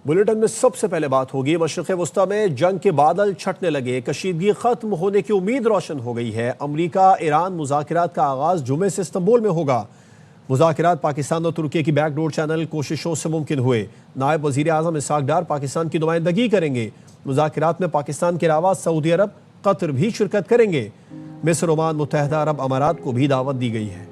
Bulletin میں سب سے پہلے بات ہوگی مشرق وسطیٰ میں جنگ کے بادل چھٹنے لگے، کشیدگی ختم ہونے کی امید روشن ہو گئی ہے۔ امریکہ ایران مذاکرات کا آغاز جمعے سے استنبول میں ہوگا۔ مذاکرات پاکستان اور ترکی کی بیک ڈور چینل کوششوں سے ممکن ہوئے۔ نائب وزیر اعظم اسحاق ڈار پاکستان کی نمائندگی کریں گے۔ مذاکرات میں پاکستان کے علاوہ سعودی عرب، قطر بھی شرکت کریں گے۔ مصر، عمان، متحدہ عرب امارات کو بھی دعوت دی گئی ہے۔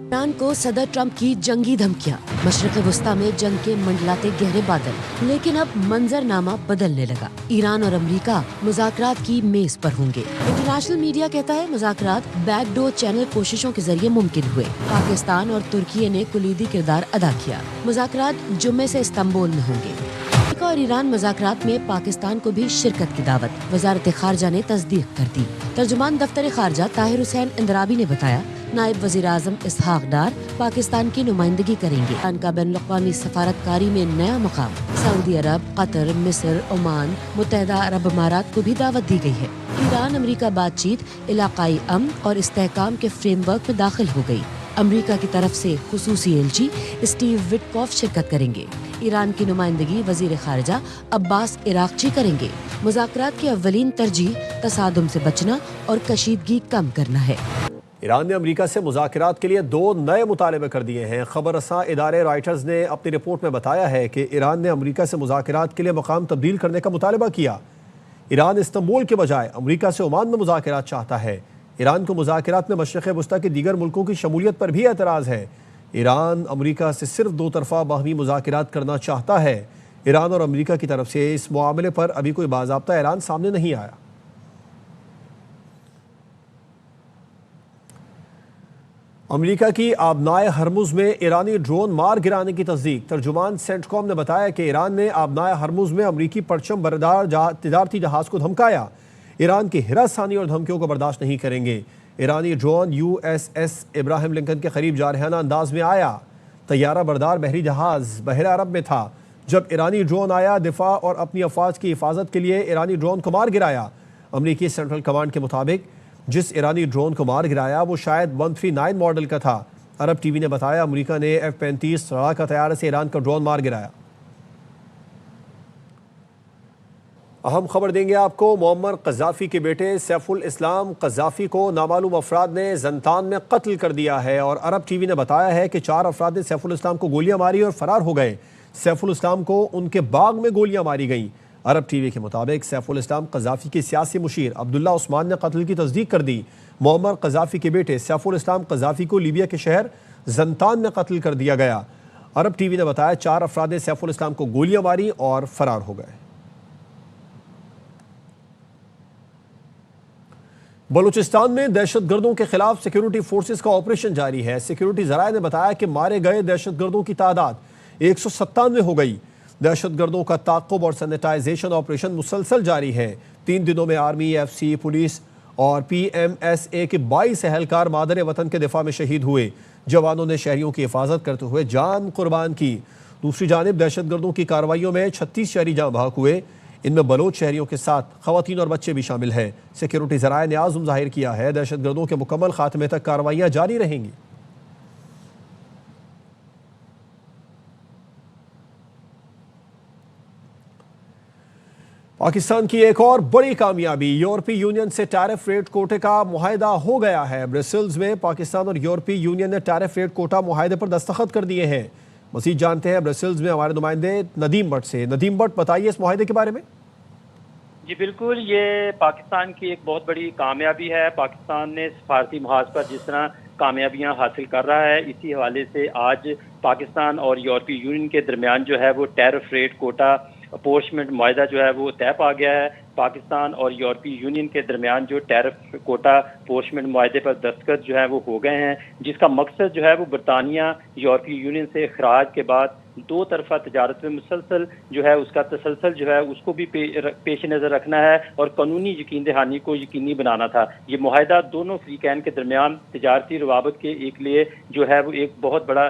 ایران کو صدر ٹرمپ کی جنگی دھمکیاں، مشرق وسطیٰ میں جنگ کے منڈلاتے گہرے بادل، لیکن اب منظر نامہ بدلنے لگا۔ ایران اور امریکہ مذاکرات کی میز پر ہوں گے۔ انٹرنیشنل میڈیا کہتا ہے مذاکرات بیک ڈور چینل کوششوں کے ذریعے ممکن ہوئے۔ پاکستان اور ترکی نے کلیدی کردار ادا کیا۔ مذاکرات جمعے سے استنبول میں ہوں گے۔ امریکہ اور ایران مذاکرات میں پاکستان کو بھی شرکت کی دعوت، وزارت خارجہ نے تصدیق کر دی۔ ترجمان دفتر خارجہ طاہر حسین اندرابی نے بتایا نائب وزیر اعظم اسحاق ڈار پاکستان کی نمائندگی کریں گے۔ ایران کا بین الاقوامی سفارتکاری میں نیا مقام، سعودی عرب، قطر، مصر، عمان، متحدہ عرب امارات کو بھی دعوت دی گئی ہے۔ ایران امریکہ بات چیت علاقائی امن اور استحکام کے فریم ورک میں داخل ہو گئی۔ امریکہ کی طرف سے خصوصی ایلچی اسٹیو وٹکوف شرکت کریں گے۔ ایران کی نمائندگی وزیر خارجہ عباس عراقچی کریں گے۔ مذاکرات کی اولین ترجیح تصادم سے بچنا اور کشیدگی کم کرنا ہے۔ ایران نے امریکہ سے مذاکرات کے لیے 2 نئے مطالبے کر دیے ہیں۔ خبر رساں ادارے رائٹرز نے اپنی رپورٹ میں بتایا ہے کہ ایران نے امریکہ سے مذاکرات کے لیے مقام تبدیل کرنے کا مطالبہ کیا۔ ایران استنبول کے بجائے امریکہ سے عمان میں مذاکرات چاہتا ہے۔ ایران کو مذاکرات میں مشرق وسطیٰ کے دیگر ملکوں کی شمولیت پر بھی اعتراض ہے۔ ایران امریکہ سے صرف 2 طرفہ باہمی مذاکرات کرنا چاہتا ہے۔ ایران اور امریکہ کی طرف سے اس معاملے پر ابھی کوئی باضابطہ اعلان سامنے نہیں آیا۔ امریکہ کی آبنائے ہرمز میں ایرانی ڈرون مار گرانے کی تصدیق۔ ترجمان سینٹ کام نے بتایا کہ ایران نے آبنائے ہرمز میں امریکی پرچم بردار تجارتی جہاز کو دھمکایا۔ ایران کی ہراسانی اور دھمکیوں کو برداشت نہیں کریں گے۔ ایرانی ڈرون USS ابراہیم لنکن کے قریب جارحانہ انداز میں آیا۔ طیارہ بردار بحری جہاز بحر عرب میں تھا جب ایرانی ڈرون آیا۔ دفاع اور اپنی افواج کی حفاظت کے لیے ایرانی ڈرون کو مار گرایا۔ امریکی سینٹرل کمانڈ کے مطابق جس ایرانی ڈرون کو مار گرایا وہ شاید 139 ماڈل کا تھا۔ عرب ٹی وی نے بتایا امریکہ نے F-35 لڑاکا طیارے سے ایران کا ڈرون مار گرایا۔ اہم خبر دیں گے آپ کو۔ معمر قذافی کے بیٹے سیف الاسلام قذافی کو نامعلوم افراد نے زنتان میں قتل کر دیا ہے، اور عرب ٹی وی نے بتایا ہے کہ 4 افراد نے سیف الاسلام کو گولیاں ماری اور فرار ہو گئے۔ سیف الاسلام کو ان کے باغ میں گولیاں ماری گئیں۔ عرب ٹی وی کے مطابق سیف الاسلام قذافی کے سیاسی مشیر عبداللہ عثمان نے قتل کی تصدیق کر دی۔ معمر قذافی کے بیٹے سیف الاسلام قذافی کو لیبیا کے شہر زنتان میں قتل کر دیا گیا۔ عرب ٹی وی نے بتایا 4 افراد نے سیف الاسلام کو گولیاں ماری اور فرار ہو گئے۔ بلوچستان میں دہشت گردوں کے خلاف سیکیورٹی فورسز کا آپریشن جاری ہے۔ سیکیورٹی ذرائع نے بتایا کہ مارے گئے دہشت گردوں کی تعداد 197 ہو گئی۔ دہشت گردوں کا تعاقب اور سینیٹائزیشن آپریشن مسلسل جاری ہے۔ 3 دنوں میں آرمی، FCE، پولیس اور PMSA کے 22 اہلکار مادر وطن کے دفاع میں شہید ہوئے۔ جوانوں نے شہریوں کی حفاظت کرتے ہوئے جان قربان کی۔ دوسری جانب دہشت گردوں کی کارروائیوں میں 36 شہری جاں بحق ہوئے۔ ان میں بلوچ شہریوں کے ساتھ خواتین اور بچے بھی شامل ہیں۔ سیکیورٹی ذرائع نے عزم ظاہر کیا ہے دہشت گردوں کے مکمل خاتمے تک کارروائیاں جاری رہیں گی۔ پاکستان کی ایک اور بڑی کامیابی، یورپی یونین سے ٹیرف ریٹ کوٹے کا معاہدہ ہو گیا ہے۔ برسلز میں پاکستان اور یورپی یونین نے ٹیرف ریٹ کوٹا معاہدے پر دستخط کر دیے ہیں۔ مزید جانتے ہیں برسلز میں ہمارے نمائندے ندیم بٹ سے۔ ندیم بٹ، بتائیے اس معاہدے کے بارے میں۔ جی بالکل، یہ پاکستان کی ایک بہت بڑی کامیابی ہے۔ پاکستان نے سفارتی محاذ پر جس طرح کامیابیاں حاصل کر رہا ہے، اسی حوالے سے آج پاکستان اور یورپی یونین کے درمیان جو ہے وہ ٹیرف ریٹ کوٹا اپورشمنٹ معاہدہ جو ہے وہ طے پا گیا ہے۔ پاکستان اور یورپی یونین کے درمیان جو ٹیرف کوٹا اپورشمنٹ معاہدے پر دستخط جو ہے وہ ہو گئے ہیں، جس کا مقصد جو ہے وہ برطانیہ یورپی یونین سے اخراج کے بعد 2 طرفہ تجارت میں مسلسل جو ہے اس کا تسلسل جو ہے اس کو بھی پیش نظر رکھنا ہے اور قانونی یقین دہانی کو یقینی بنانا تھا۔ یہ معاہدہ دونوں فریقین کے درمیان تجارتی روابط کے ایک لیے جو ہے وہ ایک بہت بڑا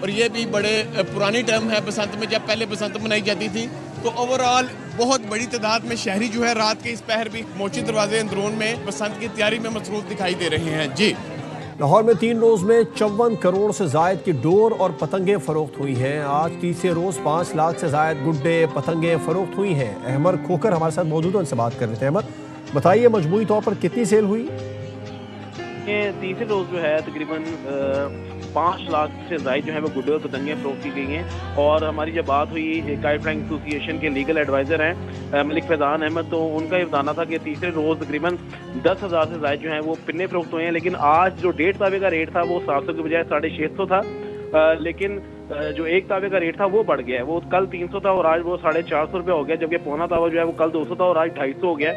اور یہ بھی بڑے پرانی ٹرم ہے بسنت میں، جب پہلے بسنت منائی جاتی تھی. تو اوورآل بہت بڑی تعداد میں شہری جو ہے رات کے اس پہر بھی موچی دروازے اندرون میں بسنت کی تیاری میں مصروف دکھائی دے رہے ہیں. جی لاہور میں 3 روز میں 54 کروڑ سے زائد کی ڈور اور پتنگیں فروخت ہوئی ہیں. آج تیسرے روز 5 لاکھ سے زائد گڈے پتنگیں فروخت ہوئی ہیں. احمد کھوکر ہمارے ساتھ موجود ہیں، ان سے بات کر رہے تھے. احمد بتائیے مجموعی طور پر کتنی سیل ہوئی؟ یہ تیسرے روز جو ہے تقریباً 5 لاکھ سے زائد جو ہے وہ گڈے اور پتنگیں فروخت کی گئی ہیں. اور ہماری جب بات ہوئی کائٹ فلائنگ ایسوسی ایشن کے لیگل ایڈوائزر ہیں ملک فیضان احمد، تو ان کا یہ بتانا تھا کہ تیسرے روز تقریباً 10,000 سے زائد جو ہیں وہ پنے فروخت ہوئے ہیں. لیکن آج جو 1.5 تاوے کا ریٹ تھا وہ 700 کے بجائے 650 تھا، لیکن جو 1 تاوے کا ریٹ تھا وہ بڑھ گیا ہے. وہ کل 300 تھا اور آج وہ 450 روپے ہو گیا، جبکہ پونا تاوا جو ہے وہ کل 200 تھا اور آج 250 ہو گیا.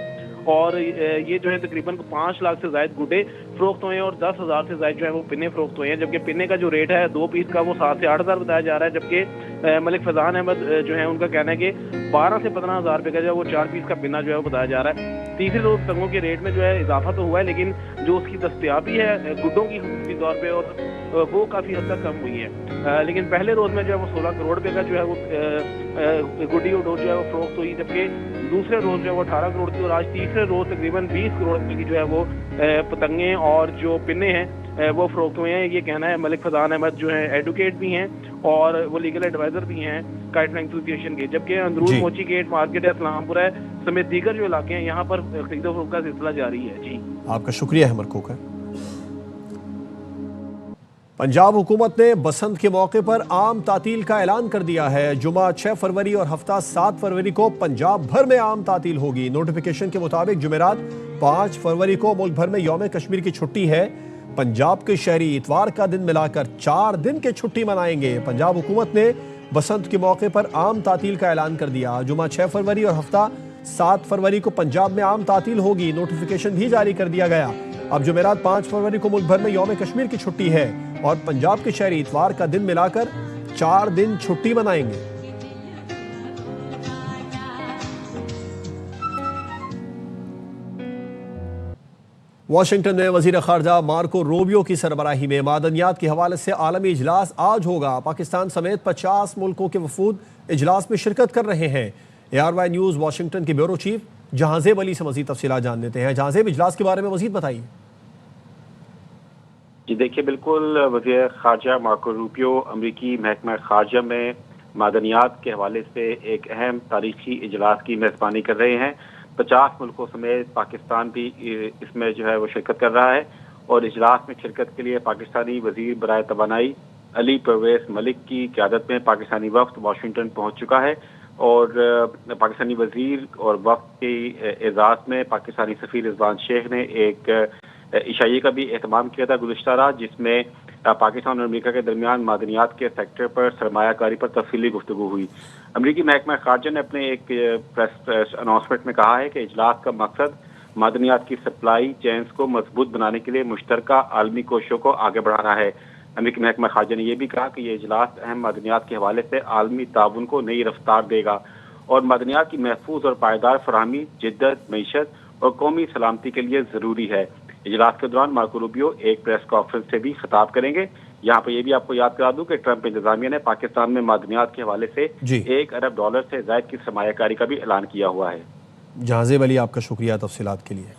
اور یہ جو ہے تقریباً 5 لاکھ سے زائد گڈے فروخت ہوئے ہیں اور 10,000 سے زائد جو ہے وہ پنے فروخت ہوئے ہیں. جبکہ پنے کا جو ریٹ ہے 2 پیس کا وہ 7 سے 8,000 بتایا جا رہا ہے، جبکہ ملک فیضان احمد جو ہے ان کا کہنا ہے کہ 12 سے 15,000 روپے کا جو ہے وہ 4 پیس کا پنا جو ہے وہ بتایا جا رہا ہے. تیسرے روز پتنگوں کے ریٹ میں جو ہے اضافہ تو ہوا ہے، لیکن جو اس کی دستیابی ہے گڈوں کی خصوصی طور پہ اور وہ کافی حد تک کم ہوئی ہے. لیکن پہلے روز میں جو ہے وہ 16 کروڑ روپے کا جو ہے وہ گڈی اور ڈور جو ہے وہ فروخت ہوئی، جبکہ دوسرے روز جو ہے وہ 18 کروڑ تھی. اور آج تیسرے روز تقریباً 20 کروڑ روپے کی جو ہے وہ پتنگیں اور جو پنے ہیں وہ فروخت ہوئے ہیں. یہ کہنا ہے ملک فیضان احمد جو ہے ایڈوکیٹ بھی ہیں اور وہ لیگل ایڈوائزر بھی ہیں کائٹ فلائنگ ایسوسی ایشن کے. جبکہ اندرون موچی گیٹ مارکیٹ ہے، اسلام پور ہے سمیت دیگر جو علاقے ہیں یہاں پر خرید و فروخت کا سلسلہ جاری ہے. جی آپ کا شکریہ احمد کھوکر. پنجاب حکومت نے بسنت کے موقع پر عام تعطیل کا اعلان کر دیا ہے. جمعہ 6 فروری اور ہفتہ 7 فروری کو پنجاب بھر میں عام تعطیل ہوگی. نوٹیفیکیشن کے مطابق جمعرات 5 فروری کو ملک بھر میں یوم کشمیر کی چھٹی ہے. پنجاب کے شہری اتوار کا دن ملا کر 4 دن کی چھٹی منائیں گے. پنجاب حکومت نے بسنت کے موقع پر عام تعطیل کا اعلان کر دیا. جمعہ 6 فروری اور ہفتہ 7 فروری کو پنجاب میں عام تعطیل ہوگی. نوٹیفیکیشن بھی جاری کر دیا گیا. اب جمعرات 5 فروری کو ملک بھر میں یوم کشمیر کی چھٹی ہے اور پنجاب کے شہری اتوار کا دن ملا کر 4 دن چھٹی منائیں گے. واشنگٹن میں وزیر خارجہ مارکو روبیو کی سربراہی میں معدنیات کے حوالے سے عالمی اجلاس آج ہوگا. پاکستان سمیت 50 ملکوں کے وفود اجلاس میں شرکت کر رہے ہیں. ARY نیوز واشنگٹن کے بیورو چیف جہانزیب علی سے مزید تفصیلات جان لیتے ہیں. جہانزیب، اجلاس کے بارے میں مزید بتائیے. جی دیکھیے، بالکل وزیر خارجہ مارکو روبیو امریکی محکمہ خارجہ میں معدنیات کے حوالے سے ایک اہم تاریخی اجلاس کی میزبانی کر رہے ہیں. 50 ملکوں سمیت پاکستان بھی اس میں جو ہے وہ شرکت کر رہا ہے اور اجلاس میں شرکت کے لیے پاکستانی وزیر برائے توانائی علی پرویز ملک کی قیادت میں پاکستانی وفد واشنگٹن پہنچ چکا ہے. اور پاکستانی وزیر اور وفد کی اعزاز میں پاکستانی سفیر رضوان شیخ نے ایک عشائیے کا بھی اہتمام کیا تھا گزشتہ رات، جس میں پاکستان اور امریکہ کے درمیان معدنیات کے سیکٹر پر سرمایہ کاری پر تفصیلی گفتگو ہوئی. امریکی محکمہ خارجہ نے اپنے ایک پریس اناؤنسمنٹ میں کہا ہے کہ اجلاس کا مقصد معدنیات کی سپلائی چینز کو مضبوط بنانے کے لیے مشترکہ عالمی کوششوں کو آگے بڑھانا ہے. امریکی محکمہ خارجہ نے یہ بھی کہا کہ یہ اجلاس اہم معدنیات کے حوالے سے عالمی تعاون کو نئی رفتار دے گا اور معدنیات کی محفوظ اور پائیدار فراہمی جدت معیشت اور قومی سلامتی کے لیے ضروری ہے. اجلاس کے دوران مارکو روبیو ایک پریس کانفرنس سے بھی خطاب کریں گے. یہاں پہ یہ بھی آپ کو یاد کرا دوں کہ ٹرمپ انتظامیہ نے پاکستان میں معدنیات کے حوالے سے $1 ارب سے زائد کی سرمایہ کاری کا بھی اعلان کیا ہوا ہے. جہانزیب علی، آپ کا شکریہ تفصیلات کے لیے.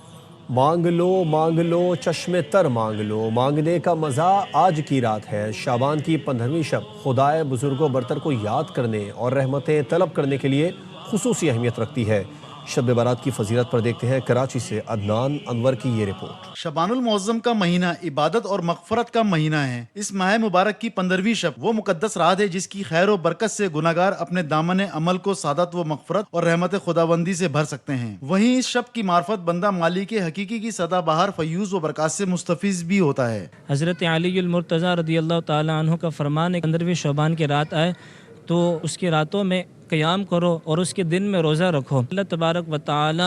مانگ لو چشمے تر مانگ لو، مانگنے کا مزہ آج کی رات ہے. شعبان کی 15ویں شب خدائے بزرگ و برتر کو یاد کرنے اور رحمتیں طلب کرنے کے لیے خصوصی اہمیت رکھتی ہے. شب برات کی فضیلت پر دیکھتے ہیں کراچی سے عدنان انور کی یہ رپورٹ. شعبان المعظم کا مہینہ عبادت اور مغفرت کا مہینہ ہے. اس ماہ مبارک کی 15ویں شب وہ مقدس رات ہے جس کی خیر و برکت سے گناہگار اپنے دامن عمل کو سعادت و مغفرت اور رحمت خداوندی سے بھر سکتے ہیں. وہیں اس شب کی معرفت بندہ مالک حقیقی کی سدا بہار فیوز و برکات سے مستفیض بھی ہوتا ہے. حضرت علی المرتضیٰ رضی اللہ تعالی عنہ کا فرمان ہے 15ویں شعبان کی رات آئے تو اس کی راتوں میں قیام کرو اور اس کے دن میں روزہ رکھو. اللہ تبارک و تعالی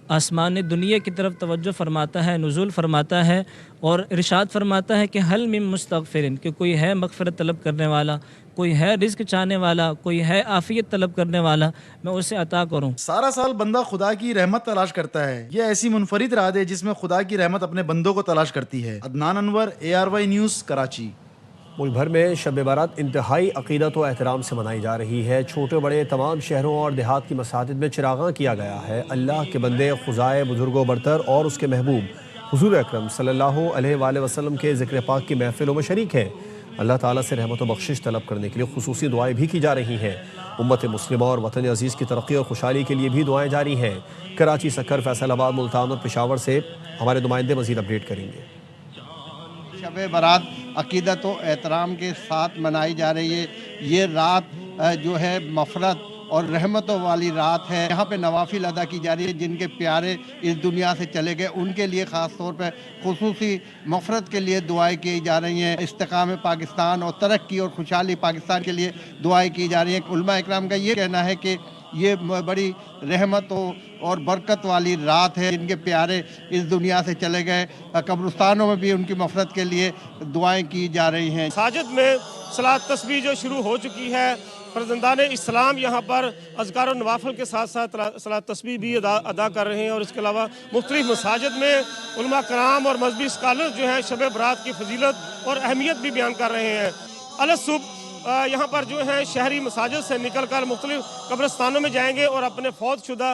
آسمان دنیا کی طرف توجہ فرماتا ہے، نزول فرماتا ہے اور ارشاد فرماتا ہے کہ حل من مستغفرین، کہ کوئی ہے مغفرت طلب کرنے والا، کوئی ہے رزق چاہنے والا، کوئی ہے عافیت طلب کرنے والا، میں اسے عطا کروں. سارا سال بندہ خدا کی رحمت تلاش کرتا ہے. یہ ایسی منفرد رات ہے جس میں خدا کی رحمت اپنے بندوں کو تلاش کرتی ہے. عدنان انور، ARY نیوز، کراچی. ملک بھر میں شب برات انتہائی عقیدت و احترام سے منائی جا رہی ہے۔ چھوٹے بڑے تمام شہروں اور دیہات کی مساجد میں چراغاں کیا گیا ہے۔ اللہ کے بندے خزائے بزرگ و برتر اور اس کے محبوب حضور اکرم صلی اللہ علیہ وآلہ وسلم کے ذکر پاک کی محفلوں میں شریک ہیں۔ اللہ تعالیٰ سے رحمت و بخشش طلب کرنے کے لیے خصوصی دعائیں بھی کی جا رہی ہیں۔ امت مسلمہ اور وطن عزیز کی ترقی اور خوشحالی کے لیے بھی دعائیں جاری ہیں۔ کراچی، سکر، فیصل آباد، ملتان اور پشاور سے ہمارے نمائندے مزید اپڈیٹ کریں گے۔ شب برات عقیدت و احترام کے ساتھ منائی جا رہی ہے۔ یہ رات جو ہے مغفرت اور رحمتوں والی رات ہے۔ یہاں پہ نوافل ادا کی جا رہی ہے۔ جن کے پیارے اس دنیا سے چلے گئے ان کے لیے خاص طور پہ خصوصی مغفرت کے لیے دعائیں کی جا رہی ہیں۔ استحکام پاکستان اور ترقی اور خوشحالی پاکستان کے لیے دعائیں کی جا رہی ہیں۔ علماء اکرام کا یہ کہنا ہے کہ یہ بڑی رحمت اور برکت والی رات ہے۔ جن کے پیارے اس دنیا سے چلے گئے قبرستانوں میں بھی ان کی مغفرت کے لیے دعائیں کی جا رہی ہیں۔ مساجد میں صلاۃ تسبیح جو شروع ہو چکی ہے، فرزندان اسلام یہاں پر اذکار و نوافل کے ساتھ ساتھ صلاۃ تسبیح بھی ادا کر رہے ہیں، اور اس کے علاوہ مختلف مساجد میں علماء کرام اور مذہبی اسکالرز جو ہیں شب برات کی فضیلت اور اہمیت بھی بیان کر رہے ہیں۔ الصبح یہاں پر جو ہیں شہری مساجد سے نکل کر مختلف قبرستانوں میں جائیں گے اور اپنے فوت شدہ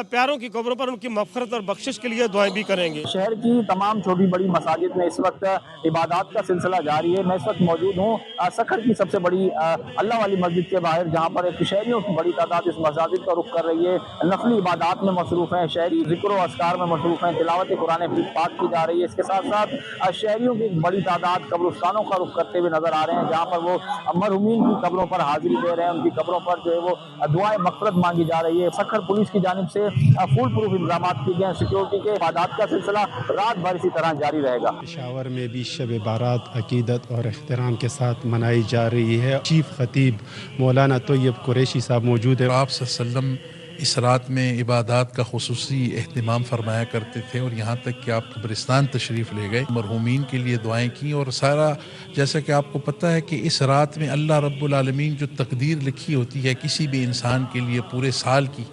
پیاروں کی قبروں پر ان کی مغفرت اور بخشش کے لیے دعائیں بھی کریں گے۔ شہر کی تمام چھوٹی بڑی مساجد میں اس وقت عبادات کا سلسلہ جاری ہے۔ میں اس وقت موجود ہوں سکر کی سب سے بڑی اللہ والی مسجد کے باہر، جہاں پر شہریوں کی بڑی تعداد اس مساجد کا رخ کر رہی ہے۔ نفلی عبادات میں مصروف ہیں، شہری ذکر و اذکار میں مصروف ہیں، تلاوت قرآن پاک کی جا رہی ہے۔ اس کے ساتھ ساتھ شہریوں کی بڑی تعداد قبرستانوں کا رخ کرتے ہوئے نظر آ رہے ہیں، جہاں پر وہ مرحومین کی قبروں پر حاضری دے رہے ہیں، ان کی قبروں پر جو ہے وہ دعائیں مغفرت مانگی جا رہی ہے۔ سکر پولیس کی جانب سے فول پروف انتظامات کیے گئے ہیں۔ سیکیورٹی کے عبادات کا سلسلہ رات بھر اسی طرح جاری رہے گا۔ پشاور میں بھی شب بارات عقیدت اور احترام کے ساتھ منائی جا رہی ہے۔ چیف خطیب مولانا طیب قریشی صاحب موجود ہیں۔ آپ صلی اللہ علیہ وسلم اس رات میں عبادات کا خصوصی اہتمام فرمایا کرتے تھے، اور یہاں تک کہ آپ قبرستان تشریف لے گئے، مرحومین کے لیے دعائیں کی، اور سارا جیسا کہ آپ کو پتہ ہے کہ اس رات میں اللہ رب العالمین جو تقدیر لکھی ہوتی ہے کسی بھی انسان کے لیے پورے سال کی،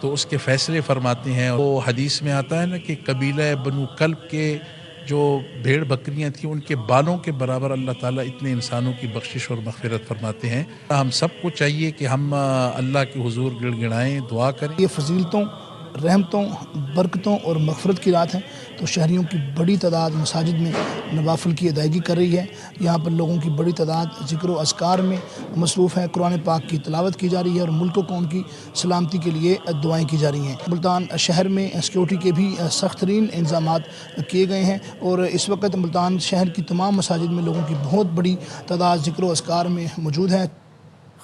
تو اس کے فیصلے فرماتے ہیں۔ وہ حدیث میں آتا ہے نا کہ قبیلہ بنو کلب کے جو بھیڑ بکریاں تھیں ان کے بالوں کے برابر اللہ تعالیٰ اتنے انسانوں کی بخشش اور مغفرت فرماتے ہیں۔ ہم سب کو چاہیے کہ ہم اللہ کے حضور گڑ گڑائیں، دعا کریں۔ یہ فضیلتوں، رحمتوں، برکتوں اور مغفرت کی رات ہے، تو شہریوں کی بڑی تعداد مساجد میں نوافل کی ادائیگی کر رہی ہے۔ یہاں پر لوگوں کی بڑی تعداد ذکر و اذکار میں مصروف ہے، قرآن پاک کی تلاوت کی جا رہی ہے، اور ملک و قوم کی سلامتی کے لیے دعائیں کی جا رہی ہیں۔ ملتان شہر میں سیکیورٹی کے بھی سخت ترین انتظامات کیے گئے ہیں، اور اس وقت ملتان شہر کی تمام مساجد میں لوگوں کی بہت بڑی تعداد ذکر و اذکار میں موجود ہے۔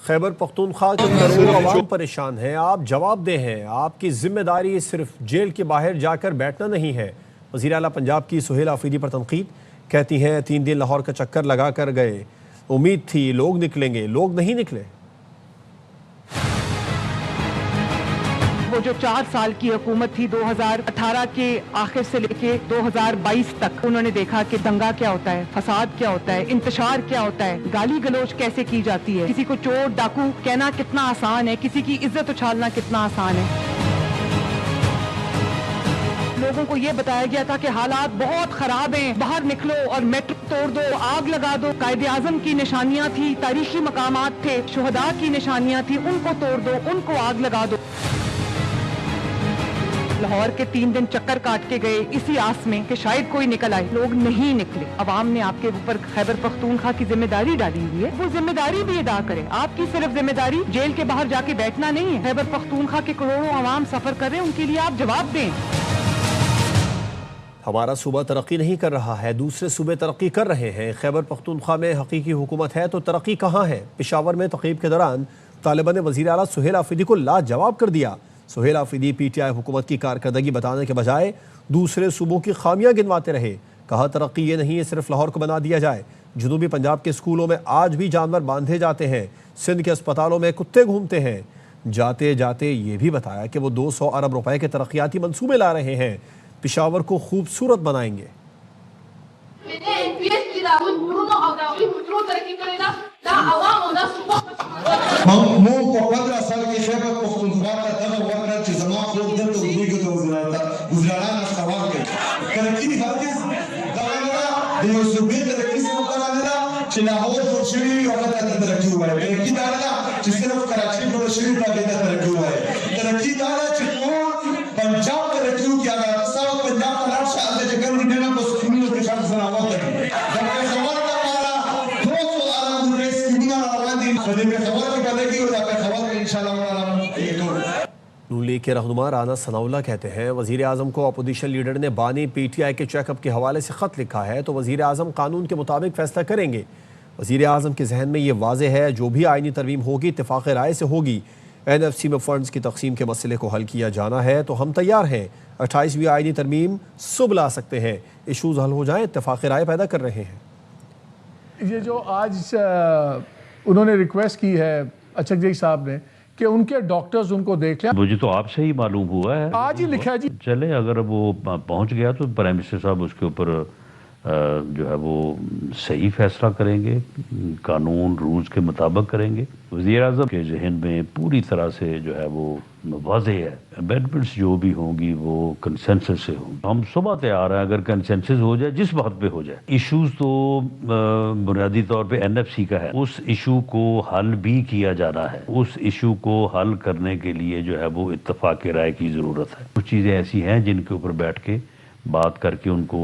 خیبر پختونخوا کے کروڑوں عوام پریشان ہیں، آپ جواب دہ ہیں۔ آپ کی ذمہ داری صرف جیل کے باہر جا کر بیٹھنا نہیں ہے۔ وزیر اعلیٰ پنجاب کی سہیل آفریدی پر تنقید، کہتی ہیں 3 دن لاہور کا چکر لگا کر گئے، امید تھی لوگ نکلیں گے، لوگ نہیں نکلے۔ وہ جو 4 سال کی حکومت تھی 2018 کے آخر سے لے کے 2022 تک، انہوں نے دیکھا کہ دنگا کیا ہوتا ہے، فساد کیا ہوتا ہے، انتشار کیا ہوتا ہے، گالی گلوچ کیسے کی جاتی ہے، کسی کو چور ڈاکو کہنا کتنا آسان ہے، کسی کی عزت اچھالنا کتنا آسان ہے۔ لوگوں کو یہ بتایا گیا تھا کہ حالات بہت خراب ہیں، باہر نکلو اور میٹرو توڑ دو، آگ لگا دو۔ قائد اعظم کی نشانیاں تھی، تاریخی مقامات تھے، شہداء کی نشانیاں تھی، ان کو توڑ دو، ان کو آگ لگا دو۔ لاہور کے 3 دن چکر کاٹ کے گئے اسی آس میں کہ شاید کوئی نکل آئے، لوگ نہیں نکلے۔ عوام نے آپ کے اوپر خیبر پختونخوا کی ذمہ داری ڈالی ہوئی ہے، وہ ذمہ داری بھی ادا کرے۔ آپ کی صرف ذمہ داری جیل کے باہر جا کے بیٹھنا نہیں ہے۔ خیبر پختونخوا کے کروڑوں عوام سفر کر رہے ہیں، ان کے لیے آپ جواب دیں۔ ہمارا صوبہ ترقی نہیں کر رہا ہے، دوسرے صوبے ترقی کر رہے ہیں۔ خیبر پختونخوا میں حقیقی حکومت ہے تو ترقی کہاں ہے؟ پشاور میں تقریب کے دوران طالبان نے وزیر اعلیٰ سہیل آفریدی کو لاجواب کر دیا۔ Sohail Afridi P T I حکومت کی کارکردگی بتانے کے بجائے دوسرے صوبوں کی خامیاں گنواتے رہے۔ کہا ترقی یہ نہیں ہے صرف لاہور کو بنا دیا جائے۔ جنوبی پنجاب کے اسکولوں میں آج بھی جانور باندھے جاتے ہیں، سندھ کے اسپتالوں میں کتے گھومتے ہیں۔ جاتے جاتے یہ بھی بتایا کہ وہ 200 ارب روپے کے ترقیاتی منصوبے لا رہے ہیں، پشاور کو خوبصورت بنائیں گے۔ چې لاهور جوړ شوي وي هغه ته ترقي ووایي. ترقي دا نه ده چې صرف کراچي جوړ شوي وي هغې ته ترقي ووایي. ترقي دا ده چې ټول پنجاب ترقي وکړي. هغه سره پنجاب ته لاړ شه هلته چې کوم ډېر په سکولونو کې خلک زناور کوي. د پېښور لپاره ټول څو سکولونه روان دي. په دې پېښور کې به لګي او دا پېښور کې انشاءالله نون لیگ کے رہنما رانا ثناءاللہ کہتے ہیں وزیر اعظم کو اپوزیشن لیڈر نے بانی پی ٹی آئی کے چیک اپ کے حوالے سے خط لکھا ہے تو وزیر اعظم قانون کے مطابق فیصلہ کریں گے. وزیر اعظم کے ذہن میں یہ واضح ہے جو بھی آئینی ترمیم ہوگی اتفاق رائے سے ہوگی. این ایف سی میں فنڈز کی تقسیم کے مسئلے کو حل کیا جانا ہے تو ہم تیار ہیں. 28ویں آئینی ترمیم صبح لا سکتے ہیں. ایشوز حل ہو جائیں اتفاق رائے پیدا کر رہے ہیں. یہ جو آج انہوں نے ریکویسٹ کی ہے اچک صاحب نے کہ ان کے ڈاکٹرز ان کو دیکھ لیں. مجھے تو آپ سے ہی معلوم ہوا ہے آج ہی لکھا ہے جی. چلے اگر وہ پہنچ گیا تو پرائم منسٹر صاحب اس کے اوپر جو ہے وہ صحیح فیصلہ کریں گے, قانون رولز کے مطابق کریں گے. وزیر اعظم کے ذہن میں پوری طرح سے جو ہے وہ واضح ہے. امینڈمنٹس جو بھی ہوں گی وہ کنسنسس سے ہوں گی. ہم صبح تیار ہیں اگر کنسنسس ہو جائے جس وقت پہ ہو جائے. ایشوز تو بنیادی طور پہ این ایف سی کا ہے, اس ایشو کو حل بھی کیا جانا ہے. اس ایشو کو حل کرنے کے لیے جو ہے وہ اتفاق رائے کی ضرورت ہے. کچھ چیزیں ایسی ہیں جن کے اوپر بیٹھ کے بات کر کے ان کو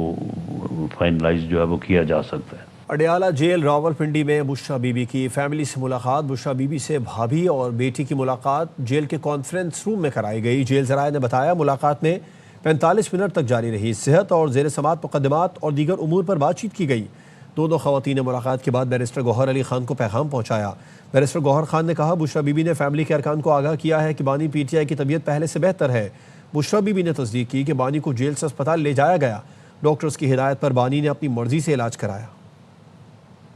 فائنلائز جو ہے وہ کیا جا سکتا ہے. اڈیالہ جیل راولپنڈی میں بشرا بی بی کی فیملی سے ملاقات. بشرا بی بی سے بھابھی اور بیٹی کی ملاقات جیل کے کانفرنس روم میں کرائی گئی. جیل ذرائع نے بتایا ملاقات میں 45 منٹ تک جاری رہی. صحت اور زیر سماعت مقدمات اور دیگر امور پر بات چیت کی گئی. دونوں خواتین نے ملاقات کے بعد بیرسٹر گوہر علی خان کو پیغام پہنچایا. بیرسٹر گوہر خان نے کہا بشرا بی بی نے فیملی کے ارکان کو آگاہ کیا ہے کہ بانی پی ٹی آئی کی طبیعت پہلے سے بہتر ہے. بشرا بی بی نے تصدیق کی کہ بانی کو جیل سے اسپتال لے جایا گیا. ڈاکٹرز کی ہدایت پر بانی نے اپنی مرضی سے علاج کرایا.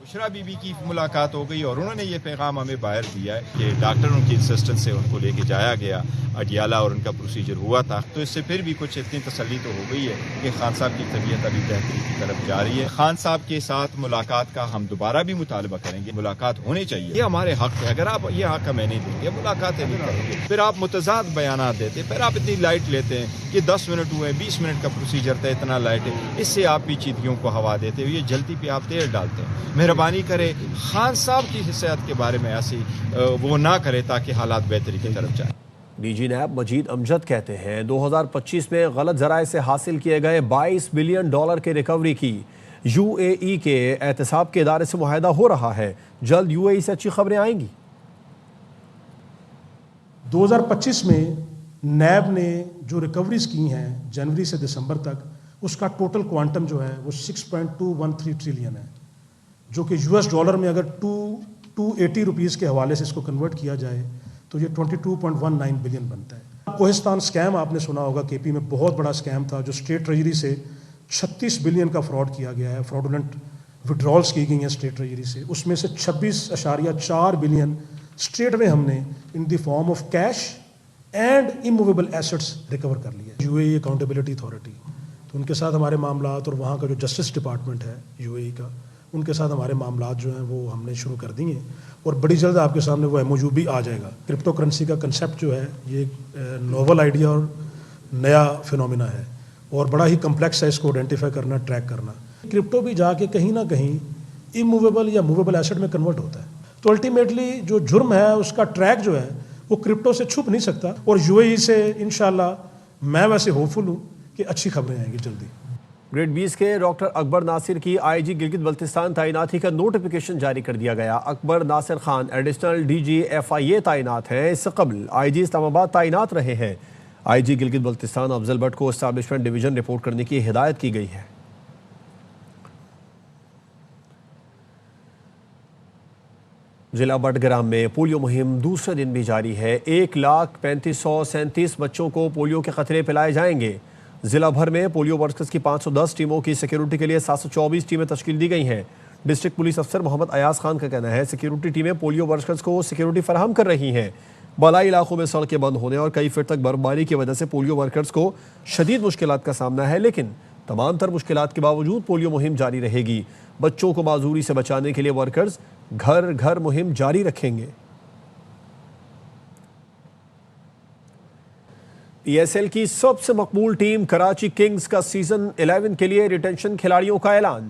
بشرا بی بی کی ملاقات ہو گئی اور انہوں نے یہ پیغام ہمیں باہر دیا ہے کہ ڈاکٹر ان کی انسسٹنس سے ان کو لے کے جایا گیا اڈیالہ اور ان کا پروسیجر ہوا تھا. تو اس سے پھر بھی کچھ اتنی تسلی تو ہو گئی ہے کہ خان صاحب کی طبیعت ابھی بہتری کی طرف جا رہی ہے. خان صاحب کے ساتھ ملاقات کا ہم دوبارہ بھی مطالبہ کریں گے. ملاقات ہونی چاہیے, یہ ہمارے حق ہے. اگر آپ یہ حق ہمیں نہیں دیں گے ملاقاتیں نہیں کریں گے. پھر آپ متضاد بیانات دیتے, پھر آپ اتنی لائٹ لیتے ہیں کہ 10 منٹ ہوئے 20 منٹ کا پروسیجر تھا, اتنا لائٹ ہے. اس سے آپ پیچیدگیوں کو ہوا دیتے ہوئے جلدی پہ آپ تیل ڈالتے ہیں. مہربانی کرے خان صاحب کی صحت کے بارے میں ایسی وہ نہ کرے تاکہ حالات بہتری کی طرف جائیں. ڈی جی نیب مجید امجد کہتے ہیں 2025 میں غلط ذرائع سے حاصل کیے گئے $22 بلین کے ریکوری کی یو اے ای کے احتساب کے ادارے سے معاہدہ ہو رہا ہے. جلد یو اے ای سے اچھی خبریں آئیں گی. 2025 میں نیب نے جو ریکوریز کی ہیں جنوری سے دسمبر تک, اس کا ٹوٹل کوانٹم جو ہے وہ 6.213 ٹریلین ہے, جو کہ $US میں اگر 280 روپیز کے حوالے سے اس کو کنورٹ کیا جائے تو یہ 22.19 بلین بنتا ہے. کوہستان سکیم آپ نے سنا ہوگا, کے پی میں بہت بڑا سکیم تھا جو اسٹیٹ ٹریجری سے 36 بلین کا فراڈ کیا گیا ہے. فراڈولنٹ وڈرالز کی گئی ہیں اسٹیٹ ٹریجری سے, اس میں سے 26.4 بلین اسٹیٹ میں ہم نے in the form of cash and immovable assets recover کر لیا. U A E accountability authority, تو ان کے ساتھ ہمارے معاملات اور وہاں کا جو جسٹس ڈپارٹمنٹ ہے یو اے ای کا, ان کے ساتھ ہمارے معاملات جو ہیں وہ ہم نے شروع کر دیے ہیں اور بڑی جلد آپ کے سامنے وہ ایم او یو بھی آ جائے گا. کرپٹو کرنسی کا کنسیپٹ جو ہے یہ ایک نوول آئیڈیا اور نیا فینومینا ہے اور بڑا ہی کمپلیکس ہے اس کو آئیڈینٹیفائی کرنا, ٹریک کرنا. کرپٹو بھی جا کے کہیں نہ کہیں اموویبل یا موویبل ایسٹ میں کنورٹ ہوتا ہے. تو الٹیمیٹلی جو جرم ہے اس کا ٹریک جو ہے وہ کرپٹو سے چھپ نہیں سکتا. اور یو اے ای سے انشاءاللہ میں ویسے ہوپ فل ہوں کہ اچھی خبریں آئیں گی جلدی. گریڈ 20 کے ڈاکٹر اکبر ناصر کی آئی جی گلگت بلتستان تعیناتی کا نوٹیفیکیشن جاری کر دیا گیا. Akbar Nasir Khan additional D G F I A تعینات ہیں. اس سے قبل آئی جی اسلام آباد تعینات رہے ہیں. آئی جی گلگت بلتستان افضل بٹ کو اسٹیبلشمنٹ ڈویژن رپورٹ کرنے کی ہدایت کی گئی ہے. ضلع بٹگرام میں پولیو مہم دوسرے دن بھی جاری ہے. 1,35,37 بچوں کو پولیو کے قطرے پلائے جائیں گے. ضلع بھر میں پولیو ورکرز کی 510 ٹیموں کی سیکیورٹی کے لیے 724 ٹیمیں تشکیل دی گئی ہیں. ڈسٹرکٹ پولیس افسر محمد ایاز خان کا کہنا ہے سیکیورٹی ٹیمیں پولیو ورکرز کو سیکیورٹی فراہم کر رہی ہیں. بالائی علاقوں میں سڑکیں بند ہونے اور کئی فٹ تک برفباری کی وجہ سے پولیو ورکرز کو شدید مشکلات کا سامنا ہے, لیکن تمام تر مشکلات کے باوجود پولیو مہم جاری رہے گی. بچوں کو معذوری سے بچانے کے لیے ورکرز گھر گھر مہم جاری رکھیں گے. پی ایس ایل کی سب سے مقبول ٹیم کراچی کنگز کا سیزن 11 کے لیے ریٹینشن کھلاڑیوں کا اعلان.